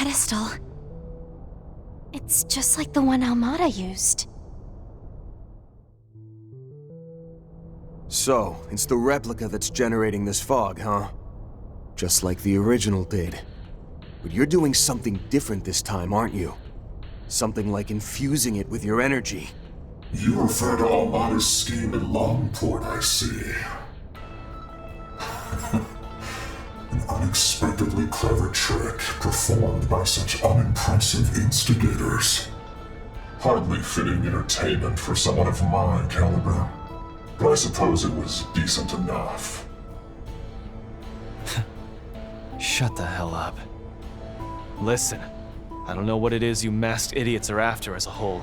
pedestal. It's just like the one Almada used. So, it's the replica that's generating this fog, huh? Just like the original did. But you're doing something different this time, aren't you? Something like infusing it with your energy. You refer to Almada's scheme in Longport, I see. An unexpectedly clever trick performed by such unimpressive instigators. Hardly fitting entertainment for someone of my caliber. But I suppose it was decent enough. Shut the hell up. Listen, I don't know what it is you masked idiots are after as a whole.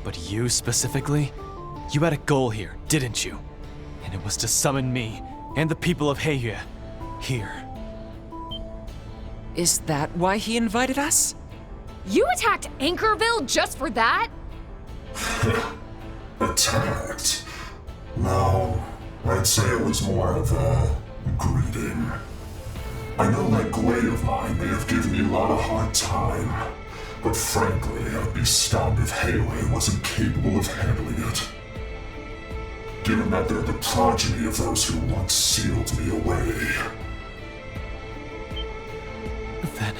But you specifically? You had a goal here, didn't you? And it was to summon me and the people of Heiyue here. Is that why he invited us? You attacked Anchorville just for that? Attacked? No, I'd say it was more of a greeting. I know that Gwei of mine may have given me a lot of hard time, but frankly, I'd be stunned if Heiyue wasn't capable of handling it. Given that they're the progeny of those who once sealed me away. Then,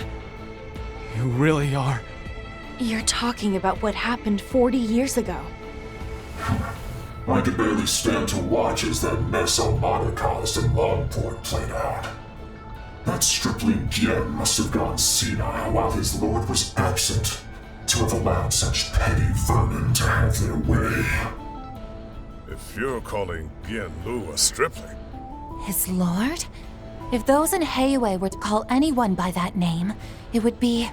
you really are... You're talking about what happened 40 years ago. I could barely stand to watch as that mess Almada caused in Longport played out. That stripling Gien must have gone senile while his lord was absent, to have allowed such petty vermin to have their way. If you're calling Gien Lu a stripling... His lord? If those in Heiyue were to call anyone by that name, it would be...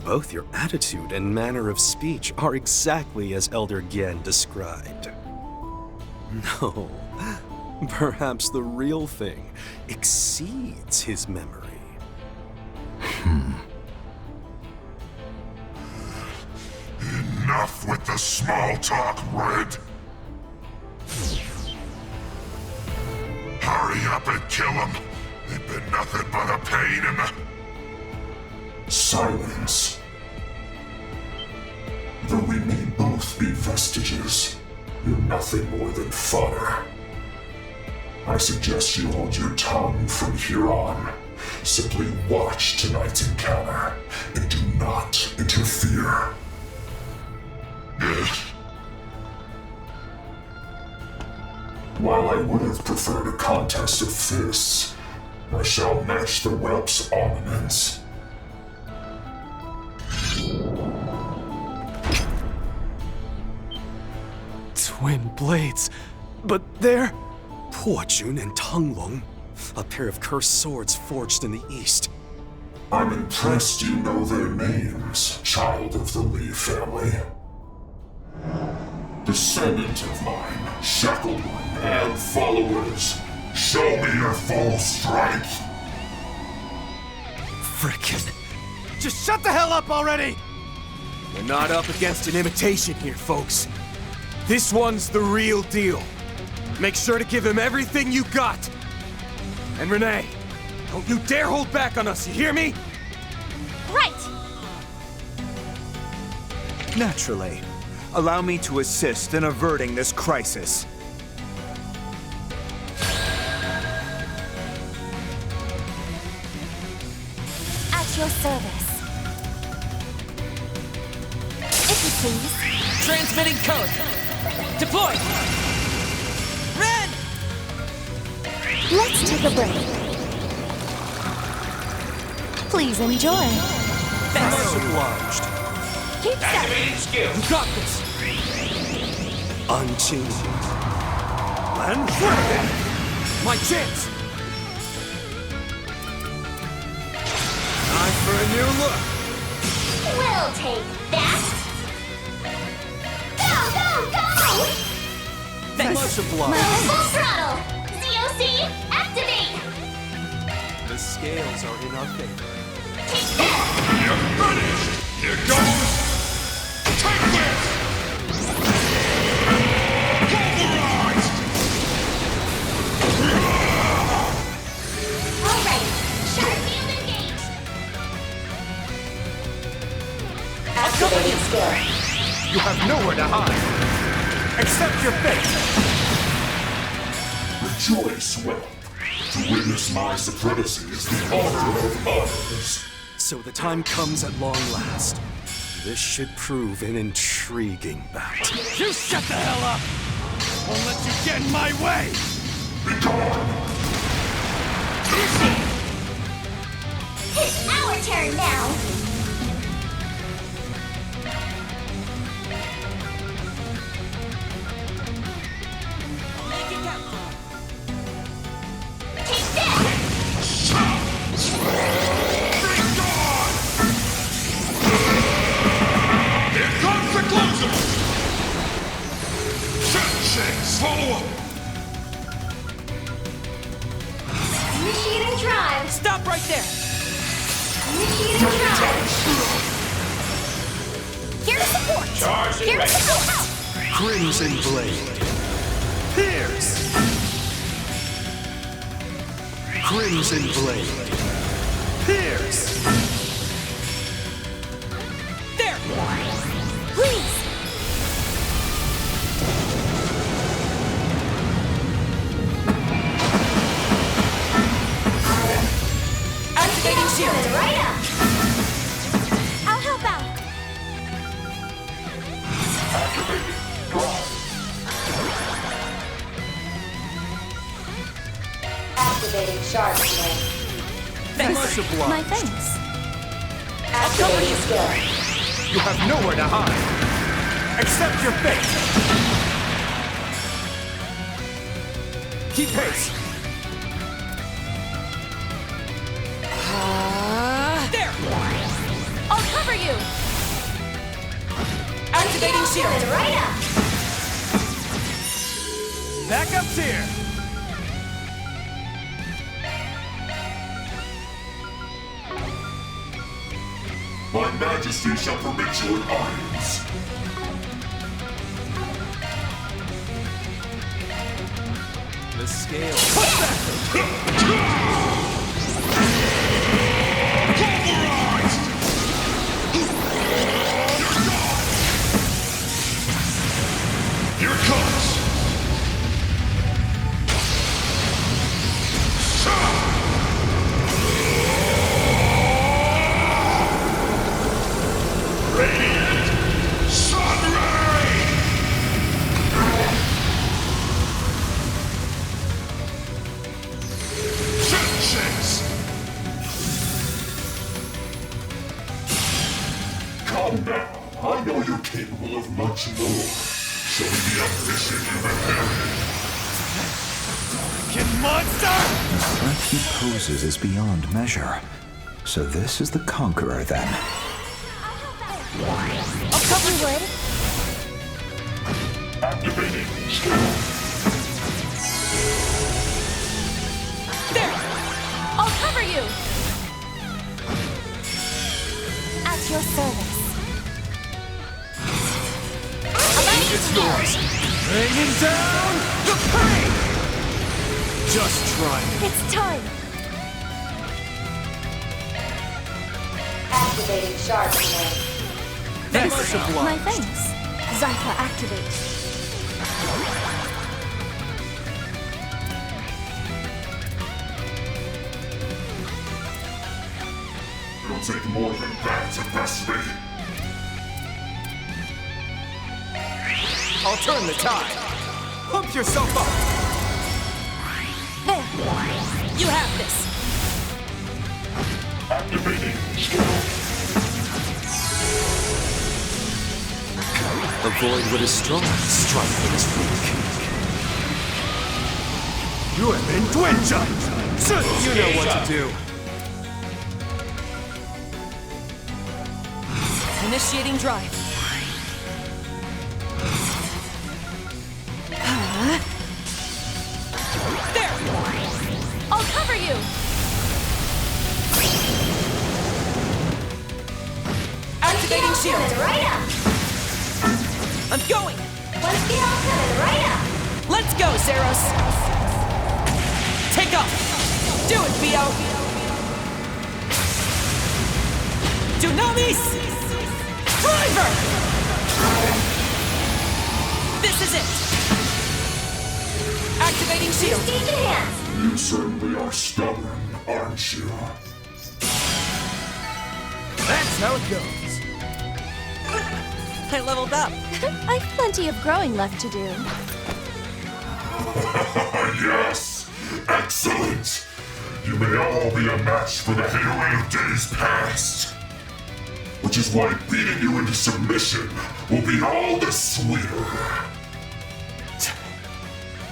Both your attitude and manner of speech are exactly as Elder Gien described. No, perhaps the real thing exceeds his memory. Enough with the small talk, Red! Hurry up and kill him! They've been nothing but a pain in the... Silence. Though we may both be vestiges, you're nothing more than fodder. I suggest you hold your tongue from here on. Simply watch tonight's encounter, and do not interfere. While I would have preferred a contest of fists, I shall match the whelp's armaments. Twin blades, but they're... Po Jun and Tonglong, a pair of cursed swords forged in the east. I'm impressed you know their names, child of the Li family. Descendant of mine, shackled one, and followers, show me your full strength! Frickin'. Just shut the hell up already! We're not up against an imitation here, folks. This one's the real deal. Make sure to give him everything you got. And Renee, don't you dare hold back on us, you hear me? Right! Naturally. Allow me to assist in averting this crisis. At your service. If you please. Transmitting code. Deploy! Ren! Let's take a break. Please enjoy. Much obliged. Keep steady. You got this! Unchained. My chance! Time for a new look! We'll take that! Go, go, go! Much obliged. Full throttle! ZOC, activate! The scales are in our favor. Take that! You're finished! Here goes! Take this! Pulverized! Alright, sharp field engaged! Accept your fate! Rejoice, well. To witness my supremacy is the honor of others. So the time comes at long last. This should prove an intriguing bout. You shut the hell up! Won't let you get in my way! Be gone! It's our turn now. Make it count. Take this! Here comes the closer! Shakes, follow up! Initiating drive. Stop right there. Initiating drive. Here to support. Here to help. Crimson Blade. Pierce! Crimson Blade. Pierce! There. Please. Activating shield. Right up. I'll help out. Activating sharp skill. Thanks. My thanks. Activating skill. You have nowhere to hide! Accept your fate! Keep pace! There. I'll cover you! Activating shield. Right up. Backup's here! My majesty shall permit your eyes. The scale. Here comes! Radiant Sunray! Vengeance! Calm down. I know you're capable of much more. Show me the ambition you've inherited. Fucking monster! The threat he poses is beyond measure. So this is the Conqueror, then. I'll cover wood. Activating. There. I'll cover you! At your service. It's yours! Raining down the pain! Just try it. It's time! Activating sharp skill. My thanks. Zypha activate. It'll take more than that to best me. I'll turn the tide. Pump yourself up. There. You have this. Activating. Avoid what is strong, strike what is weak. You have been dwindled. You know what to do. Initiating drive. There. I'll cover you! Activating shield. Right up. I'm going. One skill coming right up. Let's go, Zeros. Take off. Do it, Theo. Dunamis. Driver. This is it! Activating shield! Stage hands! You certainly are stubborn, aren't you? That's how it goes. I leveled up. I've plenty of growing left to do. Yes! Excellent! You may all be a match for the Halo of days past. Which is why beating you into submission will be all the sweeter.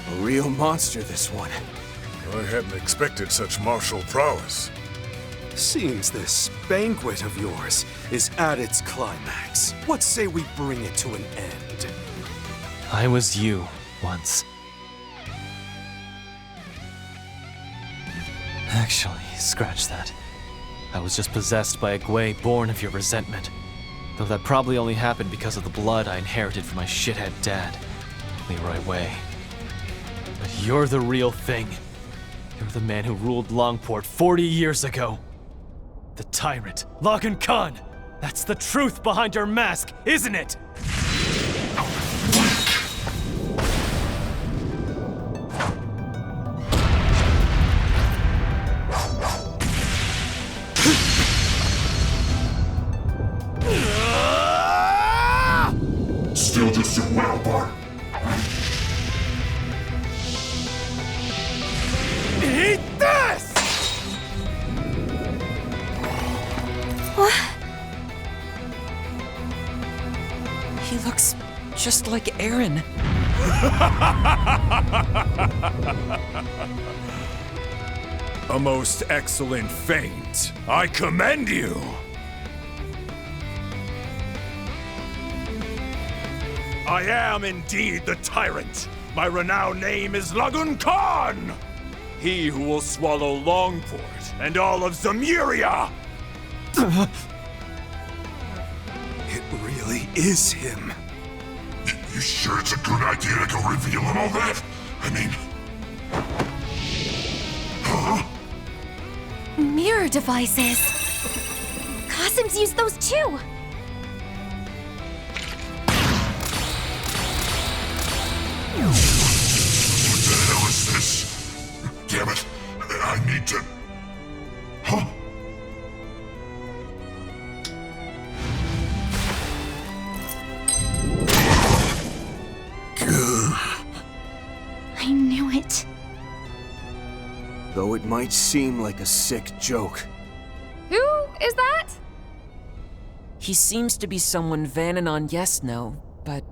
A real monster, this one. I hadn't expected such martial prowess. Seems this banquet of yours is at its climax. What say we bring it to an end? I was you once. Actually, scratch that. I was just possessed by a Gwei born of your resentment. Though that probably only happened because of the blood I inherited from my shithead dad, Leroy Wei. But you're the real thing. You're the man who ruled Longport 40 years ago. The Tyrant, Logan Khan. That's the truth behind your mask, isn't it? Still just as well, Bart. Eat this! He looks just like Aaron. A most excellent feint. I commend you. I am indeed the Tyrant. My renowned name is Lagun Khan. He who will swallow Longport and all of Zemuria. It really is him. You sure it's a good idea to go revealing all that? I mean... Huh? Mirror devices. Qasim's used those too. What the hell is this? Damn it. I need to... Huh? I knew it. Though it might seem like a sick joke. Who is that? He seems to be someone Vananon yes-no, but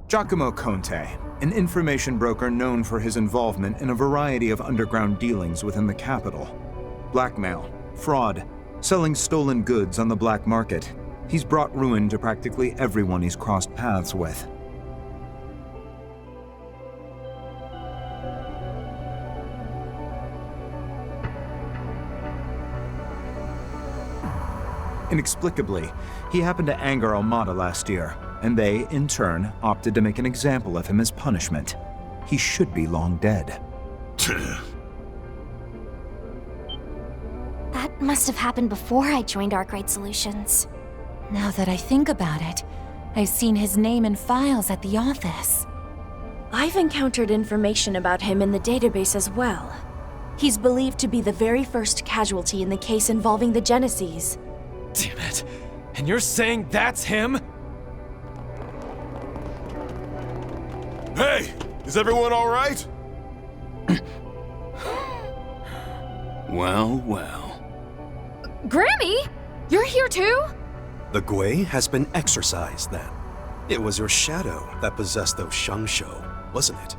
Giacomo Conte, an information broker known for his involvement in a variety of underground dealings within the capital. Blackmail, fraud, selling stolen goods on the black market. He's brought ruin to practically everyone he's crossed paths with. Inexplicably, he happened to anger Almada last year, and they, in turn, opted to make an example of him as punishment. He should be long dead. That must have happened before I joined Arkwright Solutions. Now that I think about it, I've seen his name in files at the office. I've encountered information about him in the database as well. He's believed to be the very first casualty in the case involving the Genesees. Damn it. And you're saying that's him? Hey, is everyone all right? Well, well. Grammy? You're here too? The Gwei has been exorcised then. It was your shadow that possessed those Shangshou, wasn't it?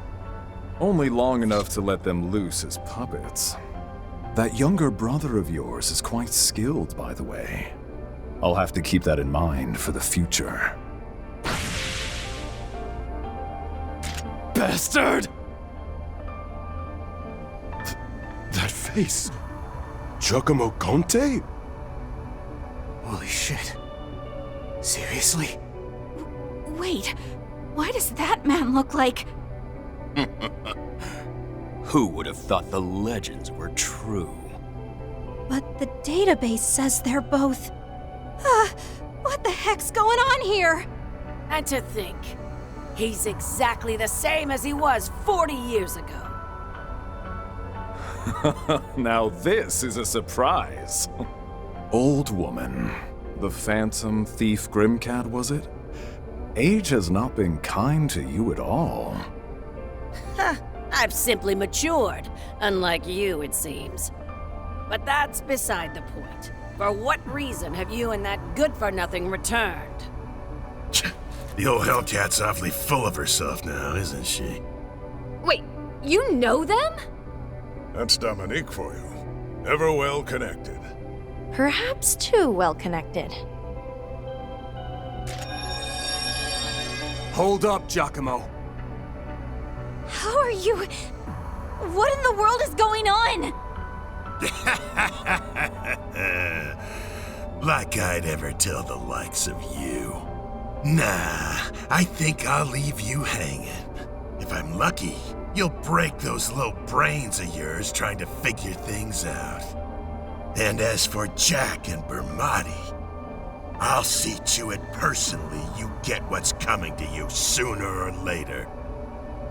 Only long enough to let them loose as puppets. That younger brother of yours is quite skilled, by the way. I'll have to keep that in mind for the future. Bastard! That face. Giacomo Conte? Holy shit. Seriously? Wait, why does that man look like... Who would have thought the legends were true? But the database says they're both... what the heck's going on here? And to think, He's exactly the same as he was 40 years ago. Now this is a surprise. Old woman. The phantom thief Grimcat, was it? Age has not been kind to you at all. I've simply matured, unlike you, it seems. But that's beside the point. For what reason have you and that good-for-nothing returned? The old Hellcat's awfully full of herself now, isn't she? Wait, you know them? That's Dominique for you. Ever well connected. Perhaps too well connected. Hold up, Giacomo. How are you? What in the world is going on? Like I'd ever tell the likes of you. Nah, I think I'll leave you hanging. If I'm lucky, you'll break those little brains of yours trying to figure things out. And as for Jack and Bermati, I'll see to it personally you get what's coming to you sooner or later.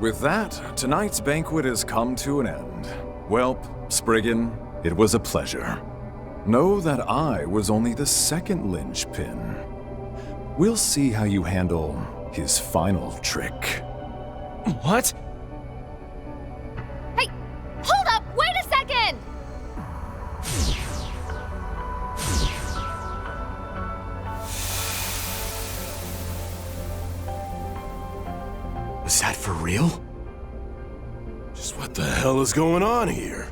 With that, tonight's banquet has come to an end. Welp, Spriggan, it was a pleasure. Know that I was only the second linchpin. We'll see how you handle his final trick. What? Hey, hold up! Wait a second! Was that for real? Just what the hell is going on here?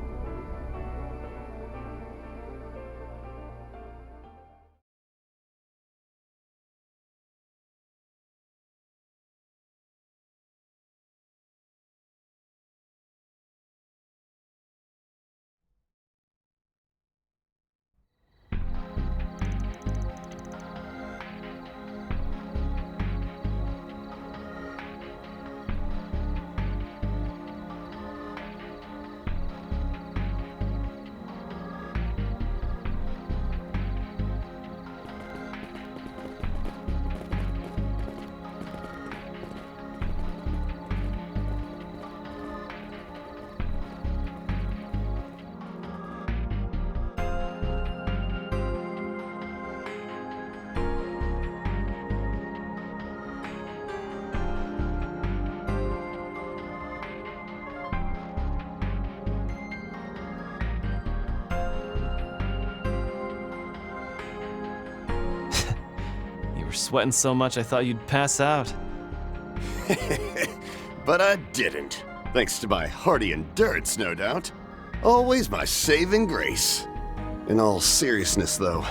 Sweating so much I thought you'd pass out. But I didn't. Thanks to my hearty endurance, no doubt. Always my saving grace. In all seriousness, though,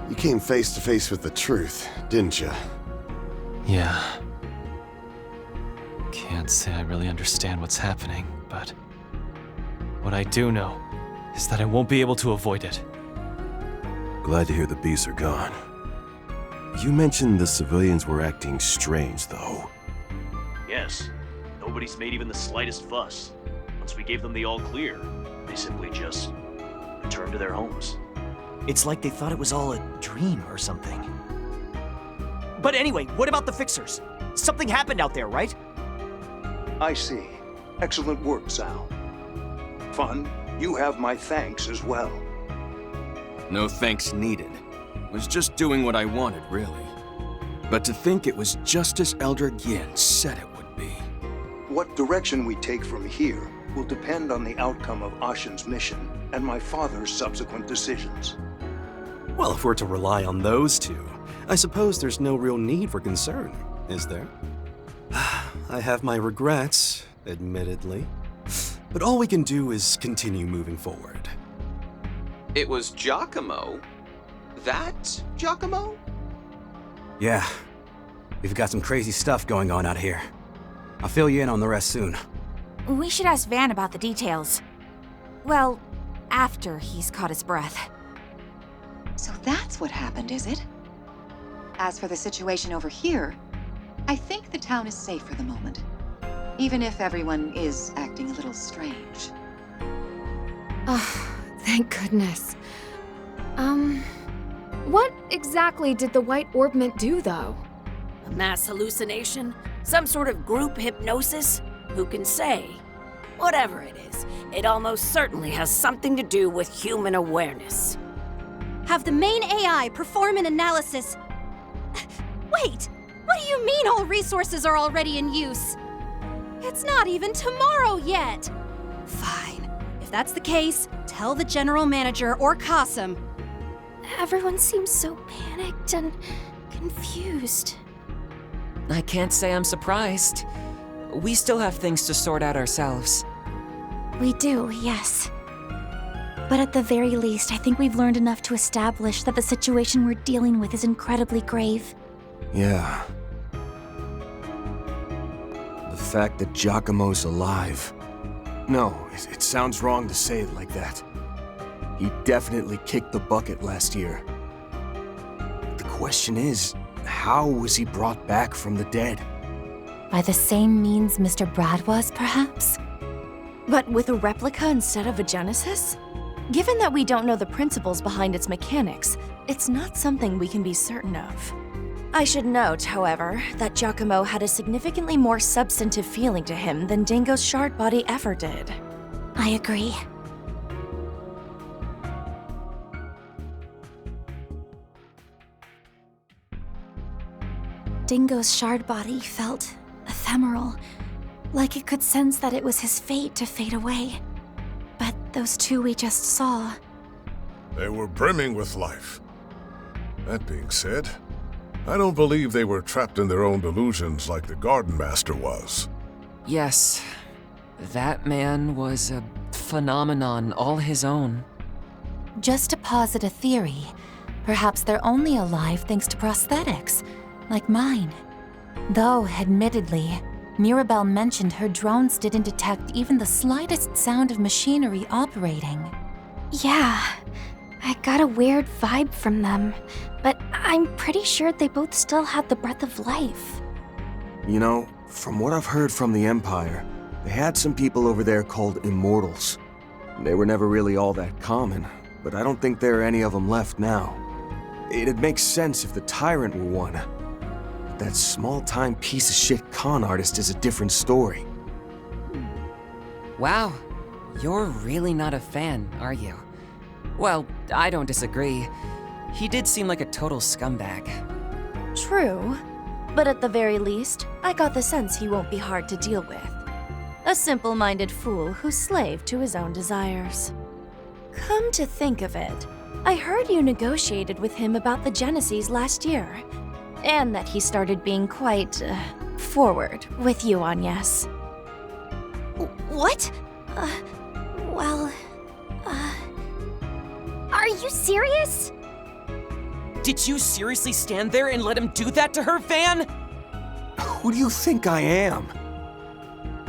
you came face to face with the truth, didn't you? Yeah. Can't say I really understand what's happening, but what I do know is that I won't be able to avoid it. Glad to hear the beasts are gone. You mentioned the civilians were acting strange, though. Yes. Nobody's made even the slightest fuss. Once we gave them the all-clear, they simply just returned to their homes. It's like they thought it was all a dream or something. But anyway, what about the fixers? Something happened out there, right? I see. Excellent work, Sal. Fun, you have my thanks as well. No thanks needed. Was just doing what I wanted, really. But to think it was just as Elder Gien said it would be. What direction we take from here will depend on the outcome of Ashen's mission and my father's subsequent decisions. Well, if we're to rely on those two, I suppose there's no real need for concern, is there? I have my regrets, admittedly. But all we can do is continue moving forward. It was Giacomo. That Giacomo? Yeah. We've got some crazy stuff going on out here. I'll fill you in on the rest soon. We should ask Van about the details. Well, after he's caught his breath. So that's what happened, is it? As for the situation over here, I think the town is safe for the moment. Even if everyone is acting a little strange. Oh, thank goodness. What exactly did the White Orbment do, though? A mass hallucination? Some sort of group hypnosis? Who can say? Whatever it is, it almost certainly has something to do with human awareness. Have the main AI perform an analysis. Wait, what do you mean all resources are already in use? It's not even tomorrow yet. Fine. If that's the case, tell the general manager or Qasim. Everyone seems so panicked and confused. I can't say I'm surprised. We still have things to sort out ourselves. We do, yes. But at the very least, I think we've learned enough to establish that the situation we're dealing with is incredibly grave. Yeah. The fact that Giacomo's alive. No, it sounds wrong to say it like that. He definitely kicked the bucket last year. The question is, how was he brought back from the dead? By the same means Mr. Brad was, perhaps? But with a replica instead of a Genesis? Given that we don't know the principles behind its mechanics, it's not something we can be certain of. I should note, however, that Giacomo had a significantly more substantive feeling to him than Dingo's shard body ever did. I agree. Dingo's shard body felt ephemeral, like it could sense that it was his fate to fade away. But those two we just saw... They were brimming with life. That being said, I don't believe they were trapped in their own delusions like the Garden Master was. Yes, that man was a phenomenon all his own. Just to posit a theory, perhaps they're only alive thanks to prosthetics, like mine. Though, admittedly, Mirabelle mentioned her drones didn't detect even the slightest sound of machinery operating. Yeah, I got a weird vibe from them, but I'm pretty sure they both still had the breath of life. You know, from what I've heard from the Empire, they had some people over there called Immortals. They were never really all that common, but I don't think there are any of them left now. It'd make sense if the Tyrant were one. But that small-time piece of shit con artist is a different story. Wow, you're really not a fan, are you? Well, I don't disagree. He did seem like a total scumbag. True, but at the very least, I got the sense he won't be hard to deal with. A simple-minded fool who's slave to his own desires. Come to think of it, I heard you negotiated with him about the Genesis last year, and that he started being quite, forward with you, Agnes. What? Are you serious? Did you seriously stand there and let him do that to her, Van? Who do you think I am?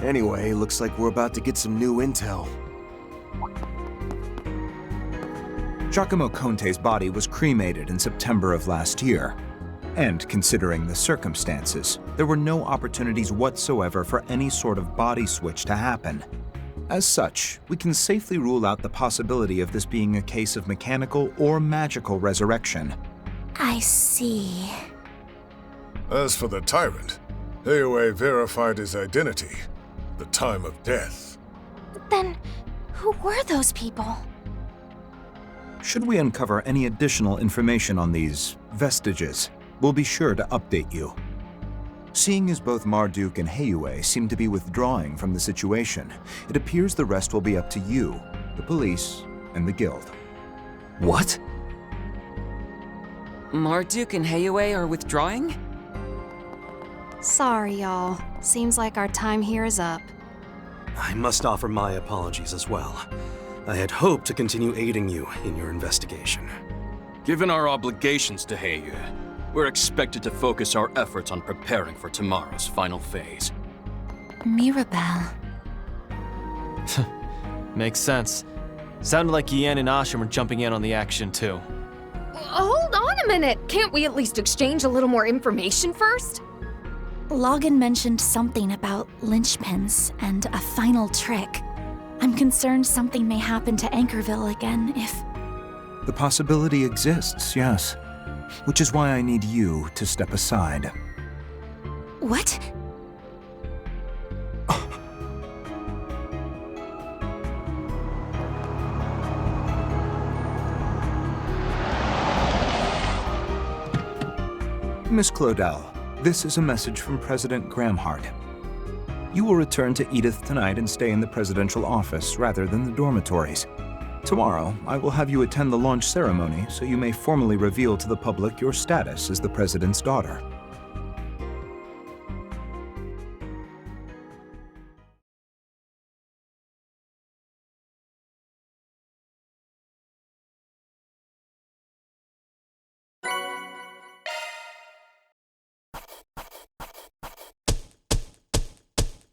Anyway, looks like we're about to get some new intel. Giacomo Conte's body was cremated in September of last year. And considering the circumstances, there were no opportunities whatsoever for any sort of body switch to happen. As such, we can safely rule out the possibility of this being a case of mechanical or magical resurrection. I see. As for the Tyrant, AOA verified his identity at the time of death. Then, who were those people? Should we uncover any additional information on these vestiges, we'll be sure to update you. Seeing as both Marduk and Heiyue seem to be withdrawing from the situation, it appears the rest will be up to you, the police, and the guild. What? Marduk and Heiyue are withdrawing? Sorry, y'all. Seems like our time here is up. I must offer my apologies as well. I had hoped to continue aiding you in your investigation. Given our obligations to Heiyue, we're expected to focus our efforts on preparing for tomorrow's final phase. Mirabelle. Makes sense. Sounded like Yen and Ashen were jumping in on the action too. Hold on a minute. Can't we at least exchange a little more information first? Logan mentioned something about linchpins and a final trick. I'm concerned something may happen to Anchorville again if... The possibility exists, yes. Which is why I need you to step aside. What? Miss Claudel, this is a message from President Gramhart. You will return to Edith tonight and stay in the presidential office rather than the dormitories. Tomorrow, I will have you attend the launch ceremony so you may formally reveal to the public your status as the president's daughter.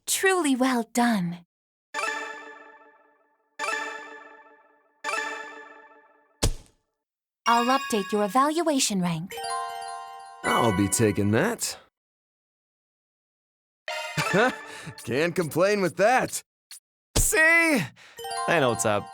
Truly well done. I'll update your evaluation rank. I'll be taking that. Can't complain with that. See? I know what's up.